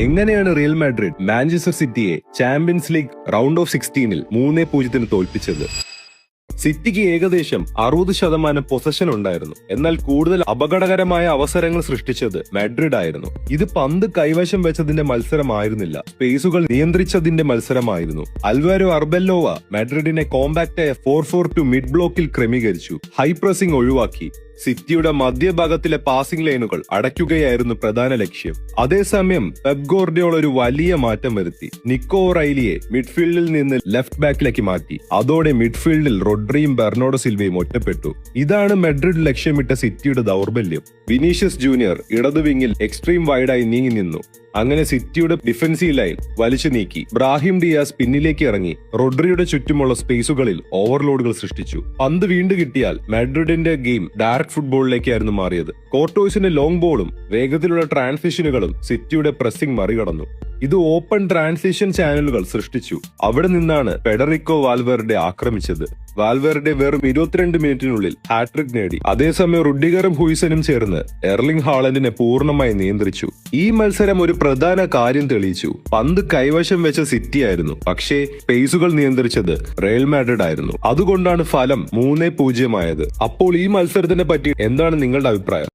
എങ്ങനെയാണ് real Madrid Manchester സിറ്റിയെ champions league round of 16-ൽ 3-0 തോൽപ്പിച്ചത്? സിറ്റിക്ക് ഏകദേശം 60% പൊസഷൻ ഉണ്ടായിരുന്നു. എന്നാൽ കൂടുതൽ അപകടകരമായ അവസരങ്ങൾ സൃഷ്ടിച്ചത് മാഡ്രിഡ് ആയിരുന്നു. ഇത് പന്ത് കൈവശം വെച്ചതിന്റെ മത്സരമായിരുന്നില്ല, സ്പേസുകൾ നിയന്ത്രിച്ചതിന്റെ മത്സരമായിരുന്നു. അൽവാരോ അർബെല്ലോവ മാഡ്രിഡിനെ കോമ്പാക്റ്റായ 4-4-2 മിഡ് ബ്ലോക്കിൽ ക്രമീകരിച്ചു. ഹൈ പ്രസിംഗ് ഒഴിവാക്കി സിറ്റിയുടെ മധ്യഭാഗത്തിലെ പാസിംഗ് ലൈനുകൾ അടയ്ക്കുകയായിരുന്നു പ്രധാന ലക്ഷ്യം. അതേസമയം പെപ് ഗോർഡിയോള ഒരു വലിയ മാറ്റം വരുത്തി. നിക്കോ റൈലിയെ മിഡ്ഫീൽഡിൽ നിന്ന് ലെഫ്റ്റ് ബാക്കിലേക്ക് മാറ്റി. അതോടെ മിഡ്ഫീൽഡിൽ റോഡ്രിയും ബെർണാഡോ സിൽവയും ഒറ്റപ്പെട്ടു. ഇതാണ് മാഡ്രിഡ് ലക്ഷ്യമിട്ട സിറ്റിയുടെ ദൗർബല്യം. വിനീഷ്യസ് ജൂനിയർ ഇടതു വിങ്ങിൽ എക്സ്ട്രീം വൈഡായി നീങ്ങി നിന്നു. അങ്ങനെ സിറ്റിയുടെ ഡിഫൻസീവ് ലൈൻ വലിച്ചു നീക്കി. ബ്രാഹിം ഡിയാസ് പിന്നിലേക്ക് ഇറങ്ങി റോഡ്രിയുടെ ചുറ്റുമുള്ള സ്പേസുകളിൽ ഓവർലോഡുകൾ സൃഷ്ടിച്ചു. പന്ത് വീണ്ടും കിട്ടിയാൽ മാഡ്രിഡിന്റെ ഗെയിം ഡയറക്ട് ഫുട്ബോളിലേക്കായിരുന്നു മാറിയത്. കോർട്ടോസിന്റെ ലോങ് ബോളും വേഗത്തിലുള്ള ട്രാൻസിഷനുകളും സിറ്റിയുടെ പ്രസിംഗ് മറികടന്നു. ഇത് ഓപ്പൺ ട്രാൻസിഷൻ ചാനലുകൾ സൃഷ്ടിച്ചു. അവിടെ നിന്നാണ് ഫെഡറിക്കോ വാൽവേർഡെ ആക്രമിച്ചത്. വാൽവേർഡെ വെറും 22 മിനിറ്റിനുള്ളിൽ ഹാട്രിക് നേടി. അതേസമയം റുഡിഗറും ഹുയ്സനും ചേർന്ന് എർലിംഗ് ഹാളൻഡിനെ പൂർണ്ണമായി നിയന്ത്രിച്ചു. ഈ മത്സരം ഒരു പ്രധാന കാര്യം തെളിയിച്ചു. പന്ത് കൈവശം വെച്ച സിറ്റി ആയിരുന്നു, പക്ഷേ പേസുകൾ നിയന്ത്രിച്ചത് റയൽ മാഡ്രിഡ് ആയിരുന്നു. അതുകൊണ്ടാണ് ഫലം 3-0 ആയത്. അപ്പോൾ ഈ മത്സരത്തിനെ പറ്റി എന്താണ് നിങ്ങളുടെ അഭിപ്രായം?